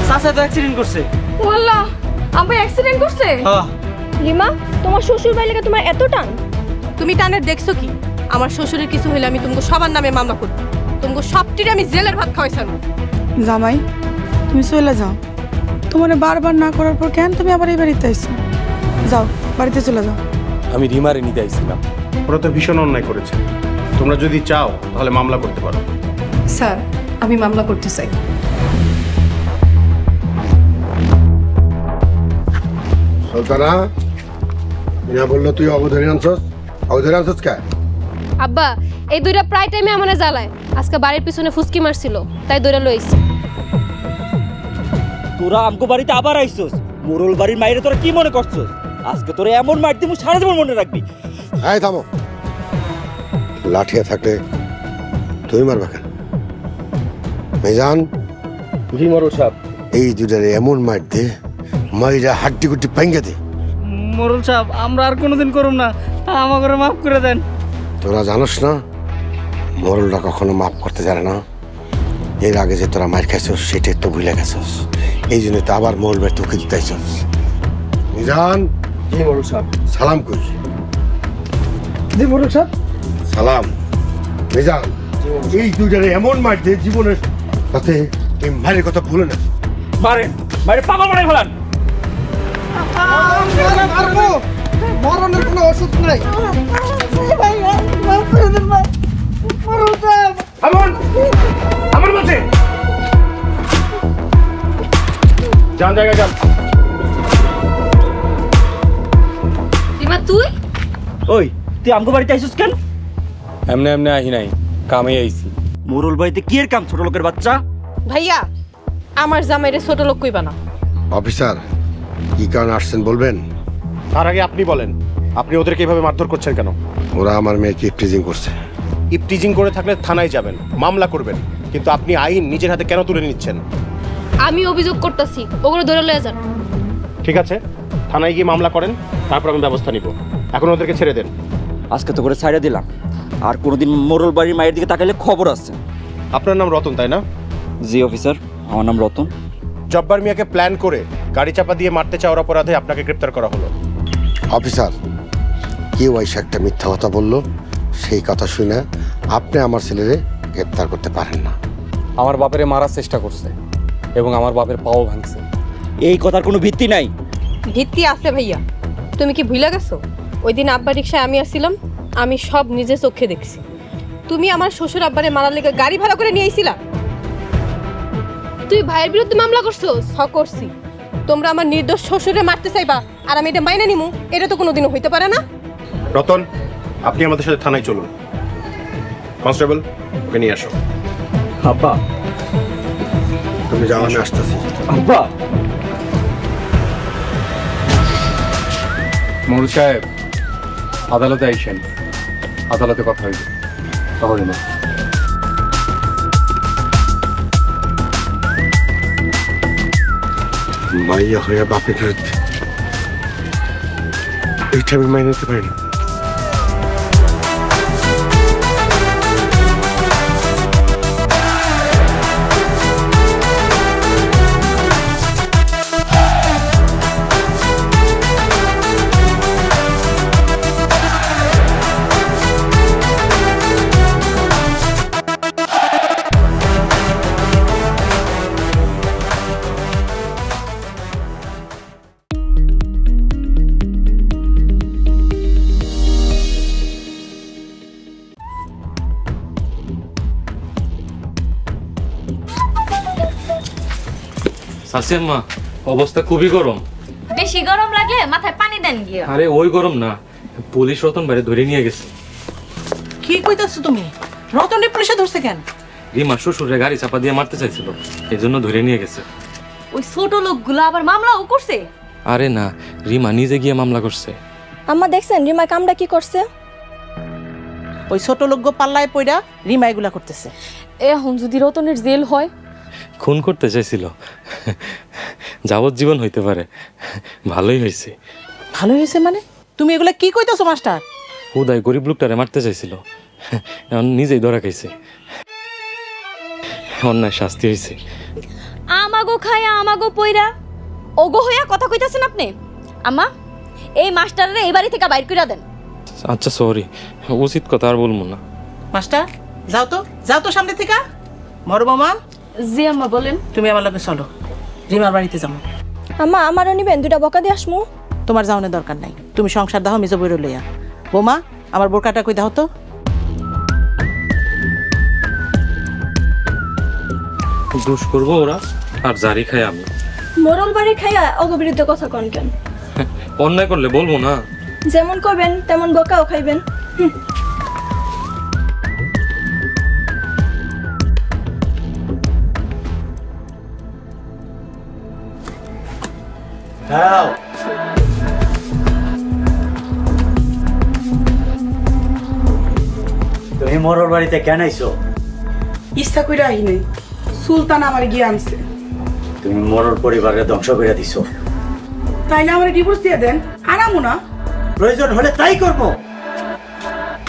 চাচা তো অ্যাক্সিডেন্ট করছে। ওয়াল্লাহ আব্বা অ্যাক্সিডেন্ট করছে? হ্যাঁ। লিমা তোমার শ্বশুর বাড়ি লাগা তোমার এত টান? তুমি টানের দেখছো কি? আমার শ্বশুরের কিছু হইলে আমি তোমাকে সবার নামে মামলা করব। তোমাকে সবটিরে আমি জেলের ভাত খাওয়াইছাম। জামাই তুমি চলে যাও, তোমার বারবার না করার পর কেন তুমি আবার এই বাড়িতে আইছো? যাও বাড়িতে চলে যাও। আমি রিমারে নিতে আইছিলাম। ওরা তো ভীষণ অন্যায় করেছে। তোমরা যদি চাও তাহলে মামলা করতে পারো। স্যার আমি মামলা করতে চাই। সুলতানা মিনা বললো তুই অবধারী আনছস, অবধারী আনছস কে? আব্বা এই দুইটা প্রায় টাইমে আমারে জ্বালায়। আজকে বাড়ির পিছনে ফুসকি মারছিল তাই দৌড়ে লইছি। তোরা আমগো বাড়িতে আবার আইছস। মোরল বাড়ির মাইরে তোরা কি মনে করছস? আজকে তোরা এমন মার দিমু সারা জীবন মনে রাখবি। এই থামো, লাঠিয়া থাকলে তুই মারবা কেন? মেজান জি মোরল সাহেব। এই দুটারে এমন মার দে মাইরা হাড্ডি গুড্ডি ভাঙ্গে দে। মোরল সাহেব আমরা আর কোনোদিন করুম না, আমাকে মাফ করে দেন। তোরা জানোস না মরলটা কখনো মাফ করতে জানে না। এর আগে যে তোরা মার খাইছস সেটাই তো ভুলে গেছস, এই জন্য তো আবার মরলবার তোকে দিতেছস। মিজান জি মোরল সাহেব। সালাম করি। জি মোরল সাহেব। সালাম। মিজান এই দুটারে এমন মার দে জীবনের সাথে এই মায়ের কথা ভুলে না। মারেন, মারে পাগল বানাই ফেলান। মরণের কোনো ওষুধ নাই। আমন আমন বলছে যান জায়গায় যান। লিমা তুই? ওই তুই আমগো বাড়িতে আইছস কেন? এমনি এমনি আহি নাই, কামে আইছি। মোরল বাড়িতে কি এর কাম ছোট লোকের বাচ্চা? ভাইয়া আমার জামাইরে ছোট লোক কইবা না। অফিসার কি কারণ আসছেন বলবেন? তার আগে আপনি বলেন, আপনি ওদেরকে এভাবে মারধর করছেন কেন? ওরা আমার মেয়েকে ইফটিজিং করছে। ইফটিজিং করে থাকলে থানায় যাবেন, মামলা করবেন, কিন্তু আপনি আইন নিজের হাতে কেন তুলে নিচ্ছেন? আমি অভিযোগ করতেছি, ওগুলো ধরে লয়ে যান। ঠিক আছে, থানায় গিয়ে মামলা করেন, তারপর আমি ব্যবস্থা নিব। এখন ওদেরকে ছেড়ে দেন। আজকে তো করে ছাইড়া দিলাম, আর কোনোদিন মোরল বাড়ির মায়ের দিকে তাকাইলে খবর আছে। আপনার নাম রতন তাই না? জি অফিসার, আমার নাম রতন। জব্বার মিয়াকে প্ল্যান করে গাড়ি চাপা দিয়ে মারতে চাওয়ার অপরাধে আপনাকে গ্রেপ্তার করা হলো। অফিসার কেউ এসে একটা মিথ্যা কথা বললো, সেই কথা শুনে আপনি আমার ছেলেরে গ্রেপ্তার করতে পারেন না। আমার বাপেরে মারার চেষ্টা করছে এবং আমার বাপের পাও ভাঙছে। এই কথার কোনো ভিত্তি নাই। ভিত্তি আছে ভাইয়া। তুমি কি ভুলে গেছো ওই দিন আব্বা রিকশায় আমি আসছিলাম? আমি সব নিজে চোখে দেখছি। তুমি আমার শ্বশুর আব্বারে মারার লেগে গাড়ি ভাড়া করে নিয়ে আইছিলা। তুই ভাইয়ের বিরুদ্ধে মামলা করছস? করছি। তোমরা আমার নির্দোষ শ্বশুরে মারতে চাইবা আর আমি এটা মাইনে নিমু? এটা তো কোনোদিনও হইতে পারে না। রতন, আপনি আমাদের সাথে থানায় চলুন। কনস্টেবল, ওকে নিয়ে আসো। আব্বা তুমি যাও, আমি আসতেছি। আব্বা। মোরল সাহেব আদালতে আইসেন, আদালতে কথা হইবে। তাহলে না মাইয়া হইয়া বাপের বিরুদ্ধে, এইটা আমি মাইনে নিতে পারি না। শাশুড়িমা অবস্থা খুবই গরম। বেশি গরম লাগলে মাথায় পানি দেন গিয়া। আরে ওই গরম না, পুলিশ রতন বাইরে ধরে নিয়ে গেছে। কি কইতাছো তুমি? রতনে পুলিশে ধরছে কেন? রিমা শ্বশুরে গাড়ি চাপা দিয়ে মারতে চাইছিল, এই জন্য ধরে নিয়ে গেছে। ওই ছোট লোকগুলো আবার মামলাও করছে? আরে না, রিমা নিজে গিয়ে মামলা করছে। আম্মা দেখছেন রিমা কামটা কি করছে? ওই ছোট লোক পাল্লায় পইরা রিমা এগুলা করতেছে। এখন যদি রতনের জেল হয় খুন করতে চাইছিল, যাবজ্জীবন হইতে পারে। ভালোই হয়েছে। ভালো হয়েছে মানে? তুমি এগুলা কি কইতাছো মাস্টার? হুদায় গরিব লোকটারে মারতে চাইছিল, এখন নিজেই ধরা খাইছে। অন্যায় শাস্তি হয়েছে। আমাগো খায়া আমাগো পইরা ওগো হইয়া কথা কইতাছেন আপনি? আম্মা, এই মাস্টাররে এই বাড়ি থেকে বাইর কইরা দেন। আচ্ছা সরি, উচিত কথা আর বলবো না। মাস্টার যাও তো সামনে থেকে। বড় মামা, জি আম্মা বলেন। তুমি আমার লগে চলো, রিমার বাড়িতে যাবো। আম্মা আমারও নিবেন, দুটা বকা দিয়ে আসমু। তোমার যাওয়ানোর দরকার নাই, তুমি সংসার দাও, মেজো বইরে লইয়া। বোমা, আমার বোরকাটা কই দাও তো। দোষ করবো ওরা, আর জারি খাই আমি। মোরল বাড়ি খাইয়া অগবিরুদ্ধে কথা কন কেন? অন্যায় করলে বলবো না। যেমন করবেন তেমন বকাও খাইবেন। তুমি মোরল বাড়িতে কেন আইছো? ইচ্ছা করে আহি নাই, সুলতান আমার গিয়ে আনছে। তুমি মোরল পরিবারের ধ্বংস করে দিছো। তাইলে আমার ডিভোর্স দিয়ে দেন, আনামু না। প্রয়োজন হলে তাই করবো।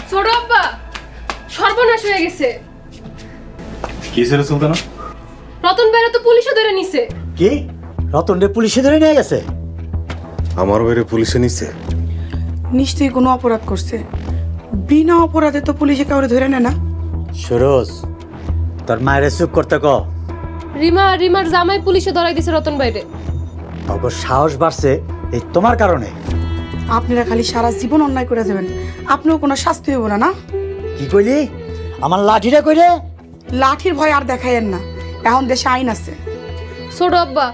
ছোট আব্বা, সর্বনাশ হয়ে গেছে। কি ছিল সুলতানা? রতন ভাইরা তো পুলিশে ধরে নিছে। কি? রতন রে পুলিশে ধরে নিয়ে গেছে? আমার বাইরে পুলিশে নিছে? নিশ্চয়ই কোনো অপরাধ করছে। বিনা অপরাধে তো পুলিশে কাউরে ধরে নেয় না। সুরজ, তোর মায়ের চুপ করতে ক। রিমার জামাই পুলিশে ধরাই দিছে রতন ভাইরে। ওর সাহস বাড়ছে এই তোমার কারণে। আপনারা খালি সারা জীবন অন্যায় করে যাবেন, আপনিও কোনো শাস্তি হইব না। না কি কইলি? আমার লাঠিটা কইরে? লাঠির ভয় আর দেখাইয়েন না, এখন দেশে আইন আছে। ছোট আব্বা,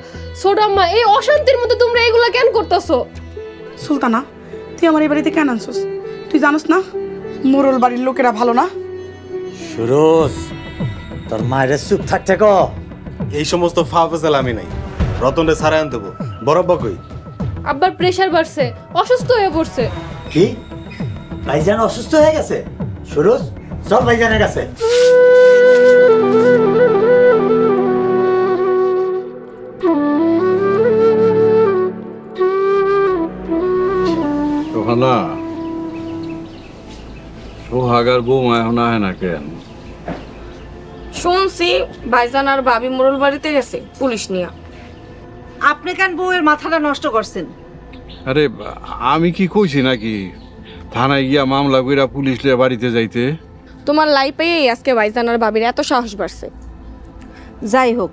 ছোট আম্মা, এই অশান্তির মধ্যে তোমরা এগুলা কেন করতেছো? সুলতানা, তুই আমার এই বাড়িতে কেন আনছিস? তুই জানোস না মোরল বাড়ির লোকেরা ভালো না? সুরজ, তোর মায়ের চুপ থাকতে ক। এই সমস্ত ফাফেসাল আমি নাই। রতনরে ছাড়াই আনতে হবো। বরব্বা কই? আব্বার প্রেসার বাড়ছে, অসুস্থ হয়ে পড়ছে। কি? ভাইজান অসুস্থ হয়ে গেছে? সুরজ, চল ভাইজানের কাছে। সোহানা, সোহাগার বৌমা এখন আহে না কেন? শুনছি ভাইজান আর ভাবি মোরল বাড়িতে গেছে পুলিশ নিয়ে। আপনি কেন বউয়ের মাথাটা নষ্ট করছেন? আরে আমি কি কইছি নাকি থানায় গিয়া মামলা কইরা পুলিশ লিয়ে বাড়িতে যাইতে? তোমার লাই পেয়েই আজকে ভাইজান আর ভাবির এত সাহস বাড়ছে। যাই হোক,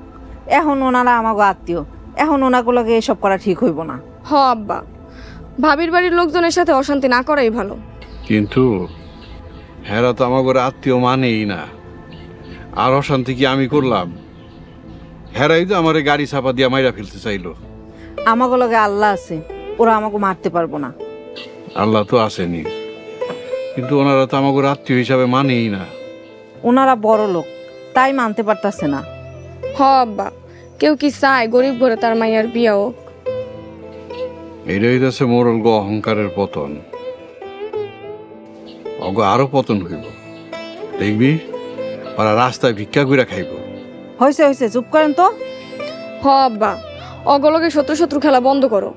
এখন ওনারা আমাকে আত্মীয়, এখন ওনাগুলোকে এসব করা ঠিক হইব না। হ আব্বা, ভাবির বাড়ির লোকজনের সাথে অশান্তি না করাই ভালো। কিন্তু হেরা তো আমাকে আত্মীয় মানেই না। আর অশান্তি কি আমি করলাম? হেরাই তো আমার গাড়ি চাপা দিয়া মাইরা ফেলতে চাইলো। আমাগুলোকে আল্লাহ আছে, ওরা আমাকে মারতে পারবো না। আল্লাহ তো আসেনি, কিন্তু ওনারা তো আমাকে আত্মীয় হিসাবে মানেই না। ওনারা বড় লোক, তাই মানতে পারতাছে না। হ আব্বা, কেউ কি চায় গরিব ঘরে তার মাইয়ার বিয়া হোক? এটাই হইতেছে মোরল গো অহংকারের পতন। অগ আরো পতন হইব, দেখবি ওরা রাস্তায় ভিক্ষা কইরা খাইব। হয়েছে হয়েছে, চুপ করেন তো। হ আব্বা, অগলকে শত্রু খেলা বন্ধ করো।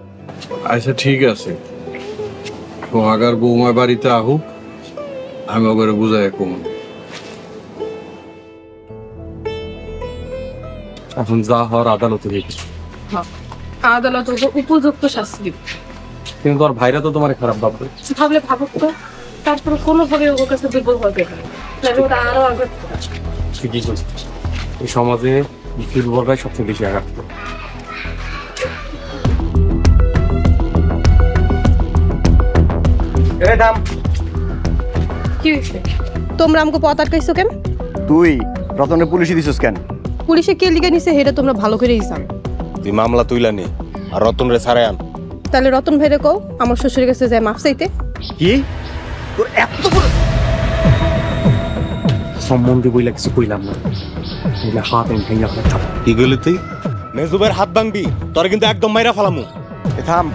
আচ্ছা ঠিক আছে, সোহাগার বৌমা বাড়িতে আহুক, আমি ওকে বুঝাই কম। এখন যা হওয়ার আদালতে দেখি। আদালত উপযুক্ত শাস্তি দিবে। কিন্তু তোর ভাইরা তো তোমার খারাপ ভাববে। ভাবলে ভাবুক তো, তারপরে কোনোভাবে ওর কাছে দুর্বল হবে না, ওটা আরো আগে। ঠিকই বলছিস, এই সমাজে দুর্বলরাই সবচেয়ে বেশি আঘাত করে। কি হয়েছে? তোমরা আমাকে পথ আটকাইছো কেন? তুই রতনের পুলিশে দিছিস কেন? পুলিশে কে লিখে নিছে সেটা তোমরা ভালো করেই জানো। তুই মামলা তুইলা নে আর রতনরে ছাড়াই আন। তাহলে রতন ভাইরে কও আমার শ্বশুরের কাছে যায় মাফ চাইতে। কি? তোর এত বড় সম্বন্ধে বইলা কিছু কইলাম না, বইলা হাত এনে ভেঙে আপনার থাপ। কি গেলি তুই? মেজুবের হাত ভাঙবি, তোর কিন্তু একদম মাইরা ফালামু। থাম,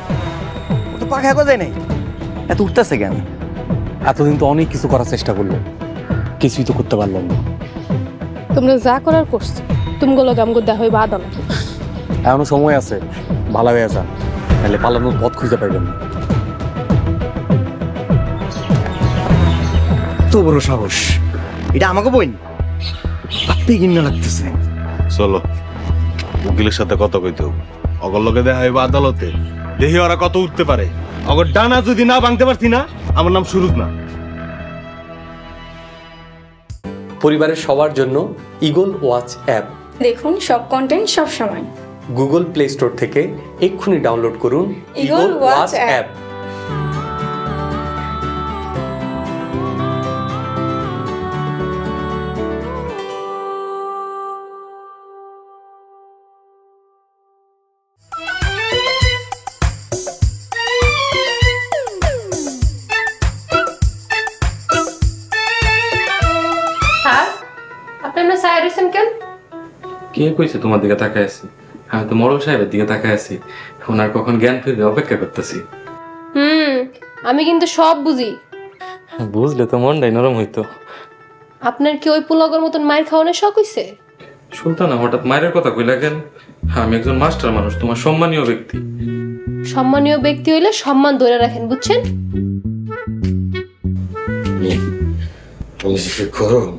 ও তো পাখা গজায় নাই, এত উঠতেছে কেন? এতদিন তো অনেক কিছু করার চেষ্টা করলেন, কিছুই তো করতে পারলেন না। তোমরা যা করার করছো, তুমগুলো গামগো দেখা হইবা আদালত। এখনো সময় আছে, ভালো হয়ে যান, তাহলে পালানোর পথ খুঁজে পাইবেন না। তো বড় সাহস, এটা আমাকে বইন আপনি কিনা লাগতেছে। চলো উকিলের সাথে কথা কইতে হবে। অগর লোকে দেখা হইব আদালতে, দেখি ওরা কত উঠতে পারে। অগর ডানা যদি না ভাঙতে পারছি না, আমার নাম সুরুজ না। পরিবারের সবার জন্য ঈগল ওয়াচ অ্যাপ দেখুন সব কন্টেন্ট সব সময়। গুগল প্লে স্টোর থেকে এক্ষুনি ডাউনলোড করুন ঈগল ওয়াচ অ্যাপ। কে কইছে তোমার দিকে তাকায় আছি? আমি তো মরল সাহেবের দিকে তাকায় আছি, ওনার কখন জ্ঞান ফিরবে অপেক্ষা করতেছি। আমি কিন্তু সব বুঝি। বুঝলে তো মনটাই নরম হইতো। আপনার কি ওই পুলগের মতন মায়ের খাওয়ানোর শখ হইছে? সুলতানা, হঠাৎ মায়ের কথা কইলা কেন? আমি একজন মাস্টার মানুষ, তোমার সম্মানীয় ব্যক্তি। সম্মানীয় ব্যক্তি হইলে সম্মান ধরে রাখেন, বুঝছেন? আমি যে কি করুম,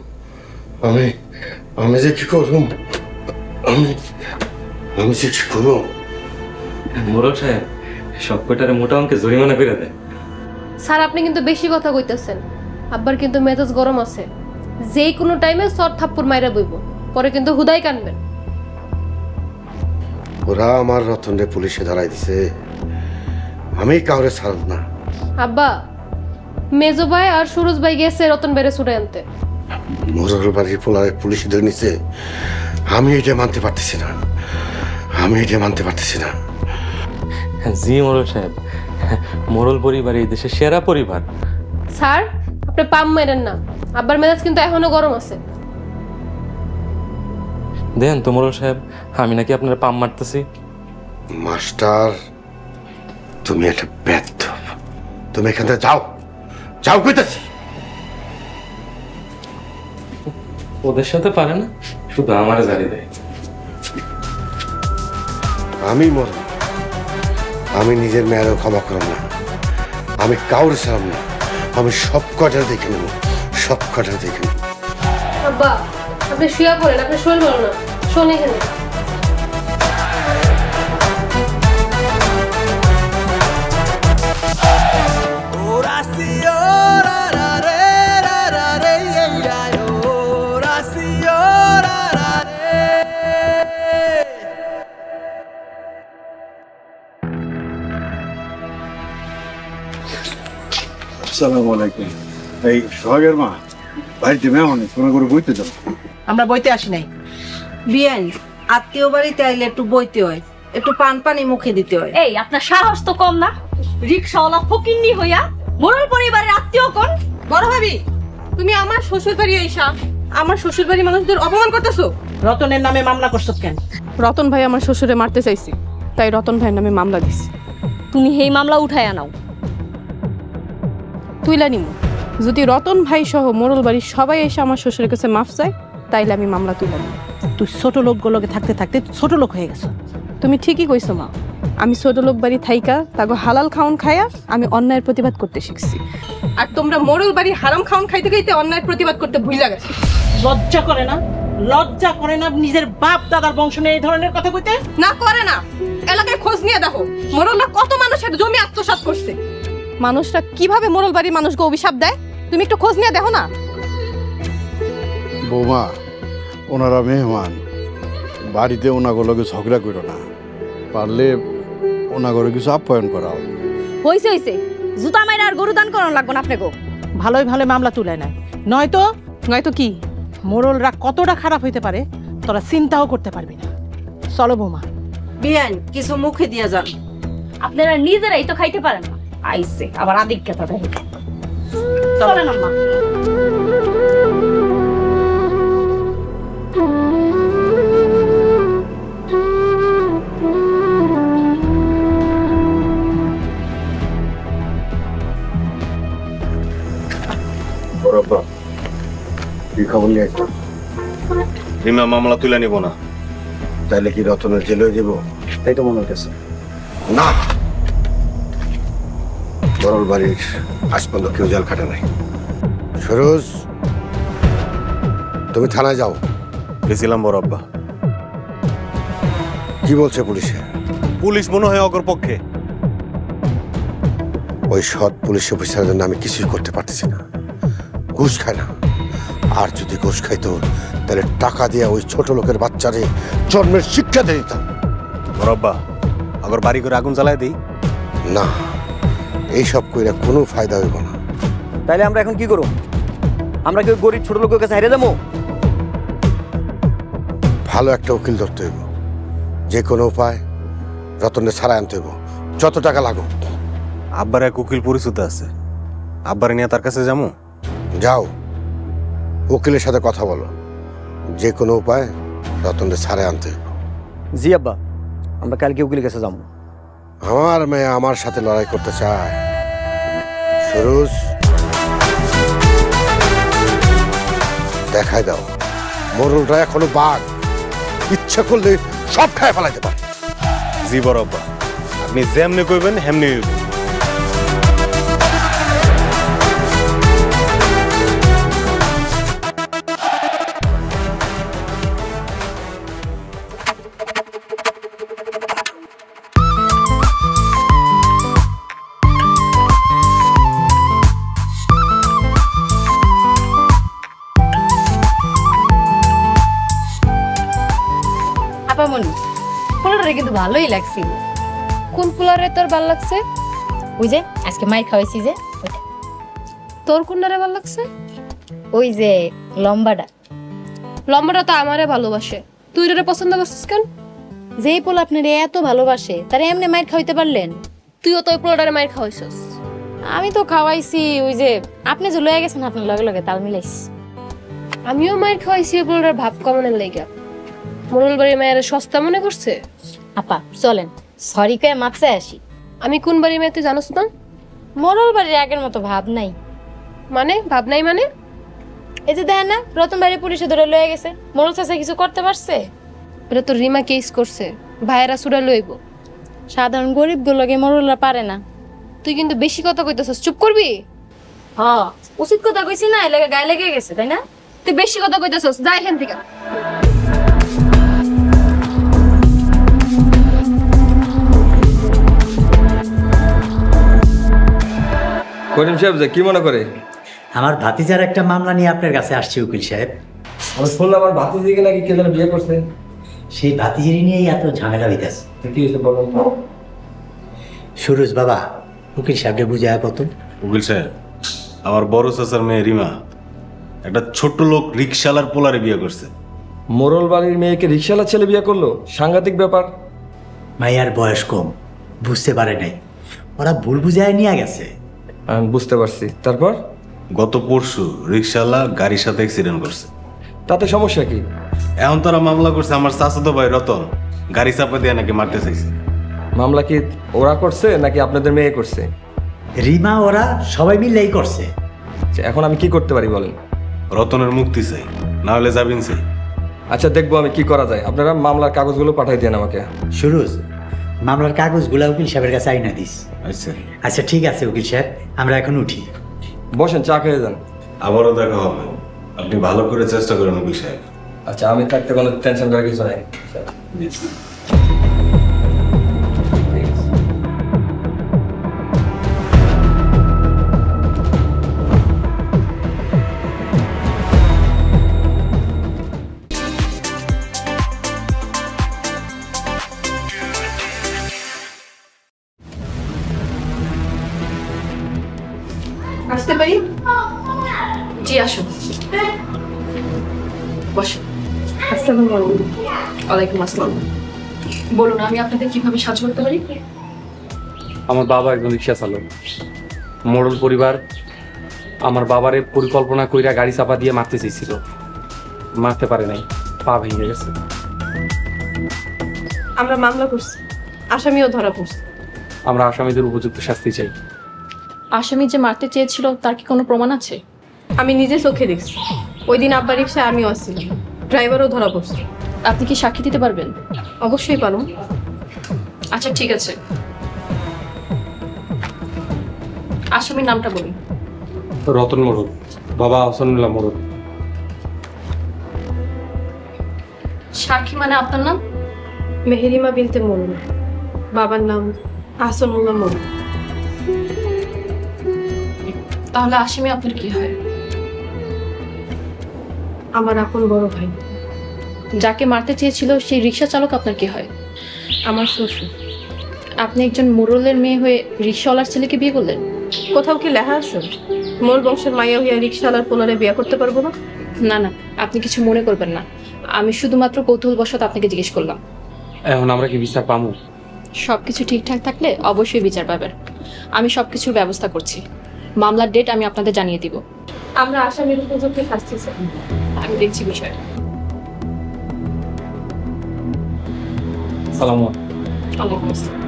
আমি যে কি করুম, আমি যে কি করুম। মোরল সাহেব, সব কয়টারে মোটা অঙ্কে জরিমানা করে দেয়। স্যার, আপনি কিন্তু বেশি কথা কইতেছেন। আব্বার কিন্তু মেজাজ গরম আছে, যে কোনো টাইমে সর থাপ্পড় মাইরা বইব, পরে কিন্তু হুদাই কানবেন। ওরা আমার রতনরে পুলিশে ধরাই দিছে, আমি কাউরে ছাড়ব না। আব্বা, মেজো ভাই আর সুরজ ভাই গেছে রতন বেড়ে ছুটে আনতে। মোরল বাড়ির পোলারে পুলিশে ধরে নিছে, আমি এটা মানতে পারতেছি না, জি মোরল সাহেব, মোরল পরিবার এই দেশের সেরা পরিবার। স্যার, আপনি পাম মেরেন না, আব্বার মেজাজ কিন্তু এখনো গরম আছে। দেন তো মোরল সাহেব, আমি নাকি আপনার পাম মারতেছি? মাস্টার, তুমি একটা ব্যর্থ, তুমি এখান থেকে যাও কইতাছি। ওদের সাথে পারে না, শুধু আমারে জানি দেয়। আমি মরব, আমি নিজের মেয়েরও ক্ষমা করব না, আমি কাউরে ছাড়ব না, আমি সব কটা দেখে নেব। আব্বা, আপনি শুয়ে পড়েন, আপনি শরীর ভালো না, শোন এখানে। আসসালামু আলাইকুম। এই সোহাগের মা, বাড়িতে মেহমান, কোনো করে বইতে যাও। আমরা বইতে আসি নাই বিয়ান, আত্মীয় বাড়িতে আইলে একটু বইতে হয়, একটু পানি মুখে দিতে হয়। এই আপনার সাহস তো কম না, রিকশাওয়ালা ফকিন্নি হইয়া মোরল পরিবারের আত্মীয় কোন? বড় ভাবি, তুমি আমার শ্বশুর বাড়ি আইসা আমার শ্বশুর বাড়ির মানুষদের অপমান করতেছো। রতনের নামে মামলা করছো কেন? রতন ভাই আমার শ্বশুরে মারতে চাইছি, তাই রতন ভাইয়ের নামে মামলা দিছি। তুমি এই মামলা উঠায় আনাও। তুইলা নিমু, যদি রতন ভাই সহ মোরল বাড়ির সবাই এসে আমার শ্বশুরের কাছে মাফ চায়, তাইলে আমি মামলা তুইলা নিব। তুই ছোট লোকগুলোকে থাকতে থাকতে ছোট লোক হয়ে গেছো। তুমি ঠিকই কইছো মা, আমি ছোট লোক বাড়ি থাইকা তাগো হালাল খাওন খায়া আমি অন্যায়ের প্রতিবাদ করতে শিখছি, আর তোমরা মোরল বাড়ি হারাম খাওন খাইতে খাইতে অন্যায়ের প্রতিবাদ করতে ভুইলা গেছো। লজ্জা করে না নিজের বাপ দাদার বংশ নিয়ে এই ধরনের কথা কইতে? না করে না, এলাকায় খোঁজ নিয়ে দেখো মোরলরা কত মানুষের জমি আত্মসাৎ করছে। মানুষরা কিভাবে মোরল বাড়ির মানুষকে অভিশাপ দেয়, তুমি একটু খোঁজ নিয়ে দেখো না। বৌমা, ওনারা মেহমান, বাড়িতে ওনাগুলোকে ঝগড়া করো না, পারলে ওনাগুলো কিছু আপ্যায়ন করাও। হইছে জুতা মাইরা আর গরু দান করানো লাগবে না আপনাকে। ভালোই ভালো মামলা তুলে নেয়, নয়তো কি মোরলরা কতটা খারাপ হইতে পারে তোরা চিন্তাও করতে পারবি না। চলো বৌমা, বিয়ান কিছু মুখে দিয়া যান। আপনারা নিজেরাই তো খাইতে পারেন না, আইছে আবার আদিক্যতা দেখে। চলেন আম্মা। রিমা মামলা তুলে নিব না, তাইলে কি রতনের জেলে যাব? তাই তো মনে হইতেছে। না, মোরল বাড়ির আজ পর্যন্ত কেউ জেল খাটে নাই। সরোজ, তুমি থানায় যাও। গেছিলাম বড় আব্বা। কি বলছে পুলিশে? পুলিশ মনে হয় অগর পক্ষে। ওই সৎ পুলিশ অফিসারের জন্য আমি কিছুই করতে পারতেছি না। ঘুষ খায় না, আর যদি ঘুষ খাইতো তাহলে টাকা দিয়ে ওই ছোট লোকের বাচ্চারে জন্মের শিক্ষা দিয়ে দিতাম। বড় আব্বা, অগর বাড়ি করে আগুন জ্বালায় দিই? না, এইসব কইরা কোনো ফায়দা হইব না। তাইলে আমরা এখন কি করব? আমরা কি গরিব ছোট লোকের কাছে হেরে যাবো? ভালো একটা উকিল ধরতে হইব, যে কোনো উপায় রতনে ছাড়াই আনতে হইব, যত টাকা লাগুক। আব্বার এক উকিল পরিচিত আছে, আব্বারে নিয়ে তার কাছে যাবো। যাও, উকিলের সাথে কথা বলো, যে কোনো উপায় রতনকে ছাড়াই আনতে হইব। জি আব্বা, আমরা কালকে উকিলের কাছে যাবো। আমার মেয়ে আমার সাথে লড়াই করতে চায়। সরোজ, দেখাই দাও মোরলটা এখনো বাঘ, ইচ্ছা করলে সব খায় ফেলাইতে পারে। জি বড় আব্বা, আপনি যেমনি কইবেন হেমনি হইব। আপামনি, পোলারে কিন্তু ভালোই লাগছিল। কোন পোলারে তোর ভাল লাগছে? ওই যে আজকে মাই খাওয়াইছি যে। তোর কোনটারে ভাল লাগছে? ওই যে লম্বাটা। লম্বাটা তো আমারে ভালোবাসে, তুই এটারে পছন্দ করছিস কেন? যেই পোলা আপনার এত ভালোবাসে তারে এমনি মাইর খাওয়াইতে পারলেন? তুইও তো ওই পোলাটারে মাইর খাওয়াইছস। আমি তো খাওয়াইছি, ওই যে আপনি যে লয়ে গেছেন আপনার লগে লগে তাল মিলাইছি। আমিও মাইর খাওয়াইছি ওই পোলাটার ভাব কমানোর লাইগা। মোরল বাড়ির মায়ের সস্তা মনে করছে? আপা চলেন সরি কয়ে মাপ চাই আসি। আমি কোন বাড়ির মেয়ে তুই জানোস না? মোরল বাড়ির আগের মতো ভাব নাই। মানে ভাব নাই মানে? এই যে দেখেন না, রতন বাড়ি পুলিশে ধরে লয়ে গেছে, মোরল চাচা কিছু করতে পারছে? এটা তো রিমা কেস করছে, ভাইয়েরা সুরা লইব। সাধারণ গরিব গুলোকে মোরলরা পারে না। তুই কিন্তু বেশি কথা কইতেছস, চুপ করবি? হ্যাঁ, উচিত কথা কইছি না, এলাকা গায়ে লেগে গেছে তাই না? তুই বেশি কথা কইতেছস, যা এখান থেকে। করিম সাহেব যে কি মনে করে? আমার ভাতিজার একটা মামলা নিয়ে আপনার কাছে আসছি উকিল সাহেব। আমি শুনলাম আমার ভাতিজিকে নাকি কে যেন বিয়ে করছে। সেই ভাতিজির নিয়েই এত ঝামেলা হইতেছে। কি হয়েছে বলেন? সুরজ বাবা, উকিল সাহেবকে বুঝায় কত। উকিল সাহেব, আমার বড় চাচার মেয়ে রিমা একটা ছোট্ট লোক রিক্সালার পোলারে বিয়ে করছে। মোরল বাড়ির মেয়েকে রিক্সাওয়ালা ছেলে বিয়ে করলো? সাংঘাতিক ব্যাপার। মাইয়ার বয়স কম, বুঝতে পারে নাই, ওরা ভুল বুঝায় নিয়ে গেছে। আমি বুঝতে পারছি। তারপর? গত পরশু রিক্সাওয়ালা গাড়ির সাথে অ্যাক্সিডেন্ট করছে। তাতে সমস্যা কি? এখন তারা মামলা করছে আমার চাচাতো ভাই রতন গাড়ি চাপা দিয়ে নাকি মারতে চাইছে। মামলা কি ওরা করছে নাকি আপনাদের মেয়ে করছে? রিমা ওরা সবাই মিলেই করছে। এখন আমি কি করতে পারি বলেন? রতনের মুক্তি চাই, না হলে যাবেন চাই। আচ্ছা দেখবো আমি কি করা যায়। আপনারা মামলার কাগজগুলো পাঠাই দেন আমাকে। সুরজ, মামলার কাগজগুলো উকিল সাহেবের কাছে আইনা দিস। আচ্ছা আচ্ছা ঠিক আছে উকিল সাহেব, আমরা এখন উঠি। বসেন, চা খেয়ে যান। আবারও দেখা হবে, আপনি ভালো করে চেষ্টা করেন উকিল সাহেব। আচ্ছা, আমি থাকতে কোনো টেনশন করার কিছু নাই। আসতে পারি? জি আসুন, বসুন। আসসালামু আলাইকুম। ওয়ালাইকুম আসসালাম। বলুন, আমি আপনাদের কিভাবে সাহায্য করতে পারি? আমার বাবা একজন রিক্সা চালক। মোড়ল পরিবার আমার বাবারে পরিকল্পনা কইরা গাড়ি চাপা দিয়ে মারতে চাইছিল, মারতে পারে নাই, পা ভেঙে গেছে। আমরা মামলা করছি, আসামিও ধরা পড়ছে। আমরা আসামিদের উপযুক্ত শাস্তি চাই। আসামি যে মারতে চেয়েছিল তার কি কোনো প্রমাণ আছে? আমি নিজে চোখে দেখছি, ওই দিন আব্বা রিক্সায় আমিও আসছিলাম, ড্রাইভারও ধরা পড়ছে। আপনি কি সাক্ষী দিতে পারবেন? অবশ্যই পারো। আচ্ছা ঠিক আছে, আসামির নামটা বলুন। রতন মোড়ল, বাবা হাসানুল্লাহ মোড়ল। সাক্ষী মানে আপনার নাম? মেহেরিমা বিনতে মোড়ল, বাবার নাম আহসানুল্লাহ মোড়ল। তাহলে আসামি আপনার কি হয়? আমার আপন বড় ভাই। যাকে মারতে চেয়েছিল সেই রিকশা চালক আপনার কি হয়? আমার শ্বশুর। আপনি একজন মোড়লের মেয়ে হয়ে রিকশাওয়ালার ছেলেকে বিয়ে করলেন? কোথাও কি লেখা আছে মোর বংশের মাইয়া হইয়া রিকশাওয়ালার পোলারে বিয়ে করতে পারবো না? না না, আপনি কিছু মনে করবেন না, আমি শুধুমাত্র কৌতূহলবশত আপনাকে জিজ্ঞেস করলাম। এখন আমরা কি বিচার পাবো? সবকিছু ঠিকঠাক থাকলে অবশ্যই বিচার পাবেন। আমি সবকিছুর ব্যবস্থা করছি। মামলার ডেট আমি আপনাদের জানিয়ে দিব। আমরা আসামির উপযুক্ত শাস্তি চাই। আমি দেখছি বিষয়। সালাম আলাইকুম আসসালাম।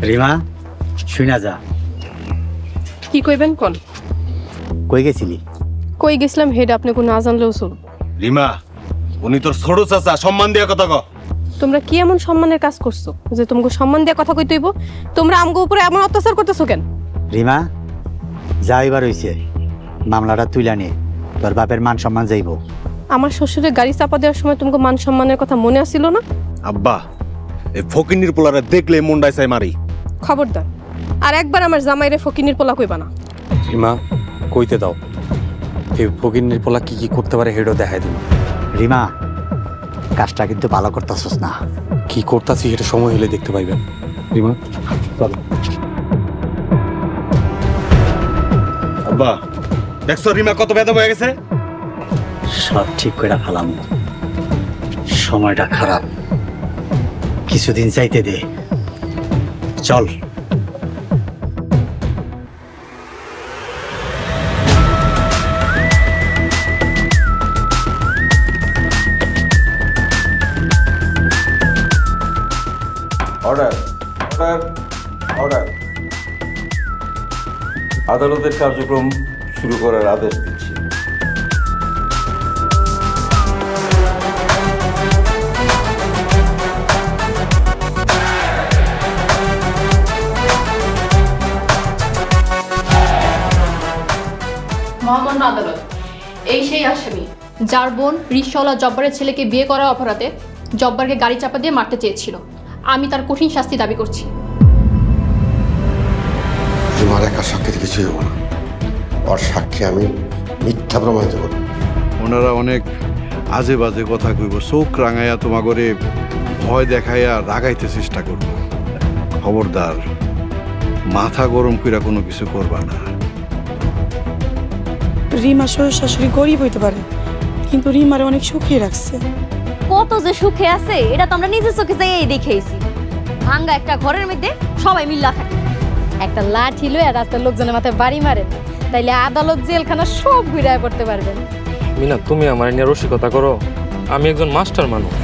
রিমা শুনা যা। কি কইবেন কোন? কই গেছিলি? কই গেছিলাম হেড আপনি কোনো না জানলেও চল। রিমা, উনি তোর ছোট চাচা, সম্মান দিয়ে কথা ক। তোমরা কি এমন সম্মানের কাজ করছো যে তোমাকে সম্মান দিয়ে কথা কইতে হইব? তোমরা আমগো উপরে এমন অত্যাচার করতেছো কেন? রিমা যা এবার হইছে, মামলাটা তুইলা নে, তোর বাপের মান সম্মান যাইব। আমার শ্বশুরের গাড়ি চাপা দেওয়ার সময় তোমাকে মান সম্মানের কথা মনে আসিল না? আব্বা, এই ফকিন্নির পোলারে দেখলে মুন্ডায় চাই মারি। খবরদার আর একবার আমার জামাইরে ফকিন্নির পোলা কইবা না। রিমা কইতে দাও, এই ফকিন্নির পোলা কি কি করতে পারে হেডও দেখাই দিন। রিমা কাজটা কিন্তু ভালো করতেছস না। কি করতেছি সেটা সময় হলে দেখতে পাইবেন। রিমা চলো। আব্বা দেখছো রিমা কত বেদম হয়ে গেছে? সব ঠিক করে ফেলাম, সময়টা খারাপ, কিছুদিন চাইতে দে। চল। Order order order. আদালতের কার্যক্রম শুরু করার আদেশ দিচ্ছি। মহামান্য আদালত, এই সেই আসামি যার বোন রিকশাওয়ালা জব্বারের ছেলেকে বিয়ে করার অপরাধে জব্বারকে গাড়ি চাপা দিয়ে মারতে চেয়েছিল। আমি তার কঠিন শাস্তি দাবি করছি। তোমার একা সাক্ষী কিছুই হবো না, ওর সাক্ষী আমি মিথ্যা প্রমাণিত করব। ওনারা অনেক আজে বাজে কথা কইব, চোখ রাঙাইয়া তোমাগরে ভয় দেখাইয়া রাগাইতে চেষ্টা করব। খবরদার, মাথা গরম কইরা কোনো কিছু করবা না। রিমা শ্বশুর শাশুড়ি গরিব হইতে পারে, কিন্তু রিমারে অনেক সুখী রাখছে। কত যে সুখে আছে এটা তো আমরা নিজের চোখে যাই দেখেইছি। ভাঙ্গা একটা ঘরের মধ্যে সবাই মিল্লা থাকে। একটা লাঠি লয়ে রাস্তার লোকজনের মাথায় বাড়ি মারেন, তাইলে আদালত জেলখানা সব ঘুরে করতে পারবেন। মিনা, তুমি আমার নিয়ে রসিকতা করো, আমি একজন মাস্টার মানুষ।